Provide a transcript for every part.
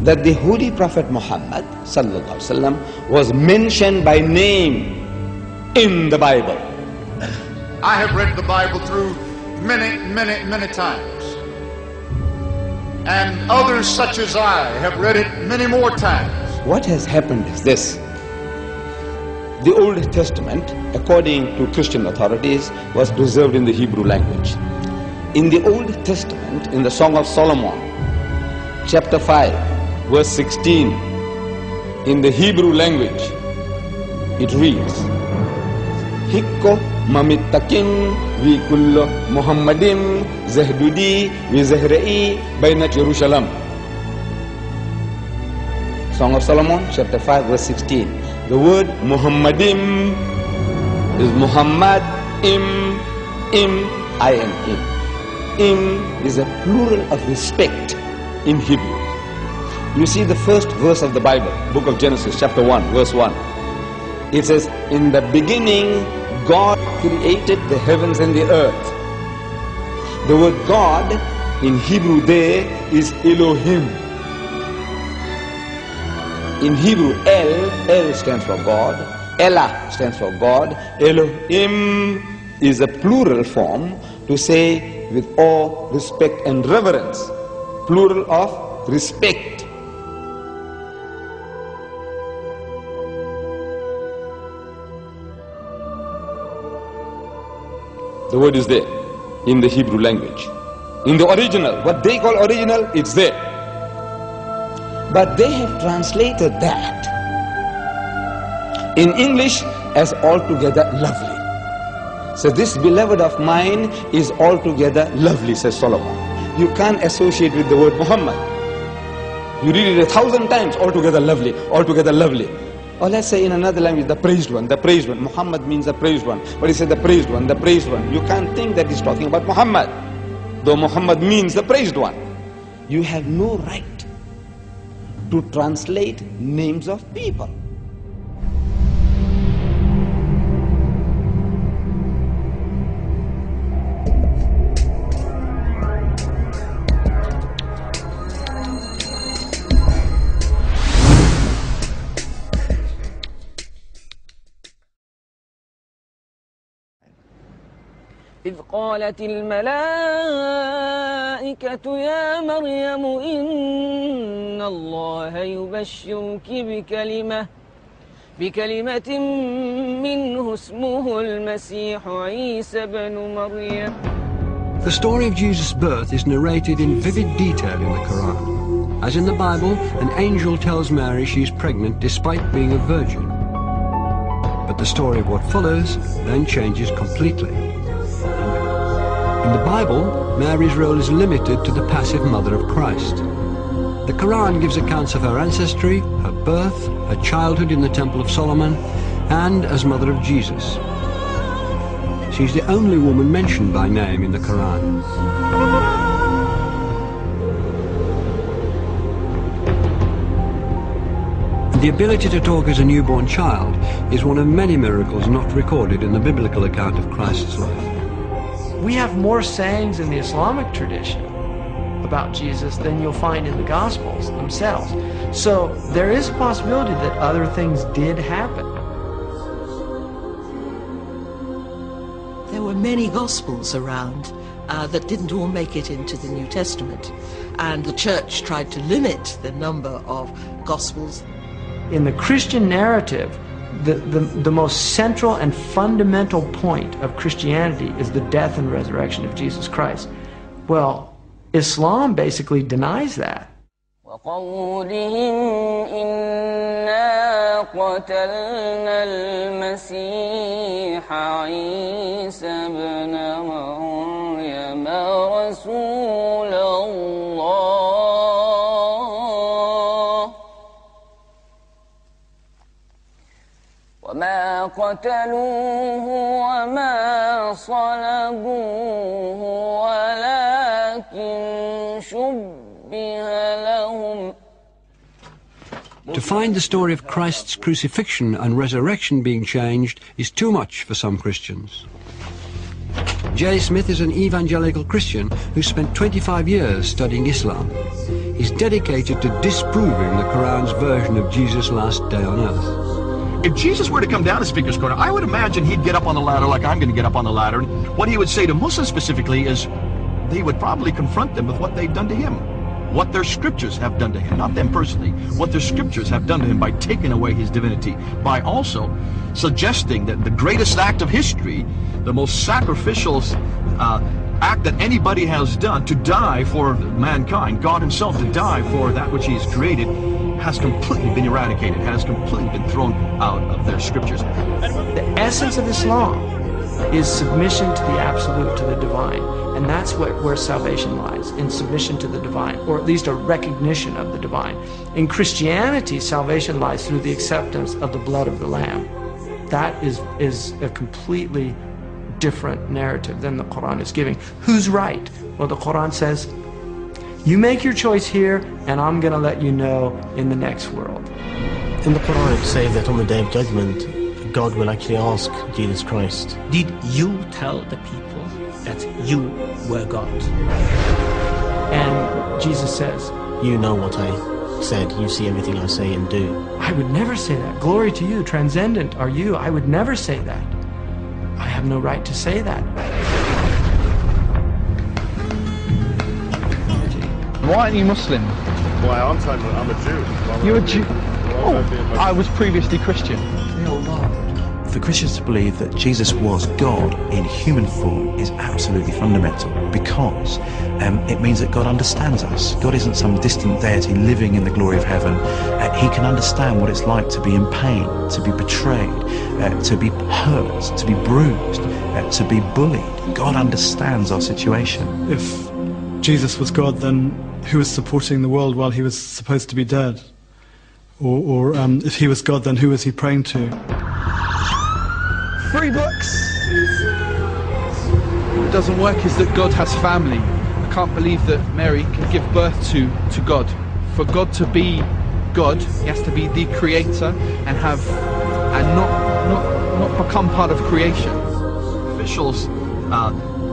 that the Holy Prophet Muhammad sallallahu alaihi wasallam was mentioned by name in the Bible. I have read the Bible through many times. And others such as I have read it many more times. What has happened is this. The Old Testament, according to Christian authorities, was preserved in the Hebrew language. In the Old Testament, in the Song of Solomon, chapter 5, verse 16, in the Hebrew language, it reads, Hikko mamittakin vi kullo Muhammadim zahdudi vi zahra'i bainat Jerusalem. Song of Solomon, chapter 5, verse 16. The word Muhammadim is Muhammad, im, I-N-M. Im is a plural of respect in Hebrew. You see the first verse of the Bible, book of Genesis, chapter 1, verse 1. It says, in the beginning, God created the heavens and the earth. The word God in Hebrew there is Elohim. In Hebrew, El stands for God, Elah stands for God, Elohim is a plural form to say with awe, respect and reverence, plural of respect. The word is there in the Hebrew language. In the original, what they call original, it's there. But they have translated that in English as altogether lovely. So this beloved of mine is altogether lovely, says Solomon. You can't associate with the word Muhammad. You read it 1,000 times, altogether lovely, altogether lovely. Or let's say in another language, the praised one, the praised one. Muhammad means the praised one. But he said the praised one, the praised one. You can't think that he's talking about Muhammad, though Muhammad means the praised one. You have no right to translate names of people. إذ قالت الملائكة يا مريم إن الله يبشرك بكلمة منه اسمه المسيح عيسى بن مريم. The story of Jesus' birth is narrated in vivid detail in the Quran. As in the Bible, an angel tells Mary she is pregnant despite being a virgin. But the story of what follows then changes completely. In the Bible, Mary's role is limited to the passive mother of Christ. The Quran gives accounts of her ancestry, her birth, her childhood in the Temple of Solomon, and as mother of Jesus. She's the only woman mentioned by name in the Quran. The ability to talk as a newborn child is one of many miracles not recorded in the biblical account of Christ's life. We have more sayings in the Islamic tradition about Jesus than you'll find in the Gospels themselves. So there is a possibility that other things did happen. There were many Gospels around that didn't all make it into the New Testament. And the Church tried to limit the number of Gospels. In the Christian narrative, the most central and fundamental point of Christianity is the death and resurrection of Jesus Christ. Well, Islam basically denies that. وقولهم إنا قتلنا المسيح عيسى بن مريم رسول الله وما قتلوه وما صلبوه ولكن شبه لهم. To find the story of Christ's crucifixion and resurrection being changed is too much for some Christians. J. Smith is an evangelical Christian who spent 25 years studying Islam. His he's dedicated to disproving the Quran's version of Jesus' last day on earth. If Jesus were to come down to Speaker's Corner, I would imagine he'd get up on the ladder like I'm going to get up on the ladder. And what he would say to Muslims specifically is, he would probably confront them with what they've done to him. What their scriptures have done to him, not them personally, what their scriptures have done to him by taking away his divinity, by also suggesting that the greatest act of history, the most sacrificial act that anybody has done, to die for mankind, God himself to die for that which he has created, has completely been eradicated, has completely been thrown out of their scriptures. The essence of Islam is submission to the absolute, to the divine. And that's where salvation lies, in submission to the divine, or at least a recognition of the divine. In Christianity, salvation lies through the acceptance of the blood of the Lamb. That is a completely different narrative than the Quran is giving. Who's right? Well, the Quran says, you make your choice here, and I'm going to let you know in the next world. In the Quran it says that on the Day of Judgment, God will actually ask Jesus Christ, did you tell the people that you were God? And Jesus says, you know what I said, you see everything I say and do. I would never say that. Glory to you, transcendent are you. I would never say that. I have no right to say that. Why aren't you Muslim? Why aren't I? I'm a Jew. You're a Jew? Oh, I was previously Christian. For Christians to believe that Jesus was God in human form is absolutely fundamental, because it means that God understands us. God isn't some distant deity living in the glory of heaven. He can understand what it's like to be in pain, to be betrayed, to be hurt, to be bruised, to be bullied. God understands our situation. If Jesus was God, then who was supporting the world while he was supposed to be dead? Or if he was God, then who was he praying to? 3 books! What doesn't work is that God has family. I can't believe that Mary can give birth to God. For God to be God, he has to be the creator and not become part of creation. Officials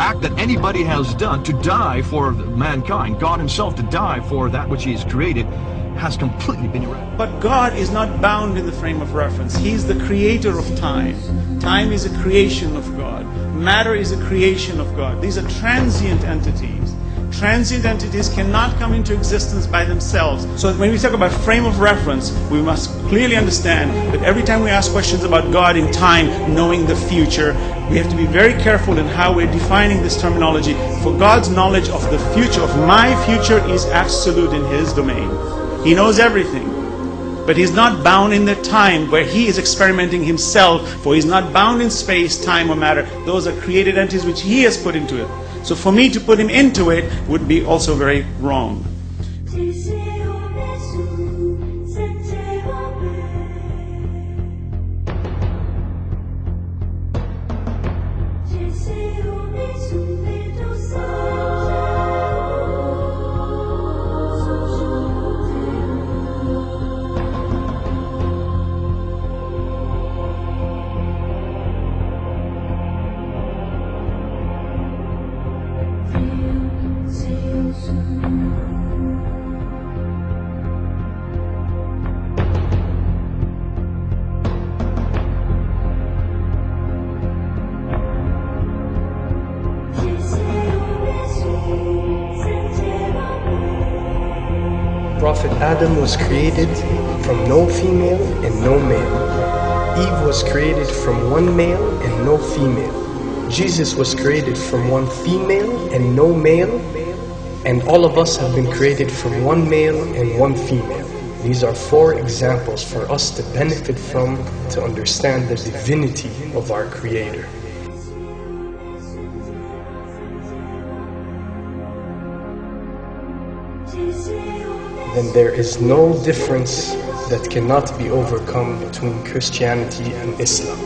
act that anybody has done to die for mankind, God himself to die for that which he has created, has completely been eradicated. But God is not bound in the frame of reference. He's the creator of time. Time is a creation of God. Matter is a creation of God. These are transient entities. Transient entities cannot come into existence by themselves. So when we talk about frame of reference, we must clearly understand that every time we ask questions about God in time, knowing the future, we have to be very careful in how we're defining this terminology. For God's knowledge of the future, of my future, is absolute in his domain. He knows everything, but he's not bound in the time where he is experimenting himself, for he's not bound in space, time, or matter. Those are created entities which he has put into it. So for me to put him into it would be also very wrong. Prophet Adam was created from no female and no male. Eve was created from one male and no female. Jesus was created from one female and no male. And all of us have been created from one male and one female. These are 4 examples for us to benefit from, to understand the divinity of our Creator. Then there is no difference that cannot be overcome between Christianity and Islam.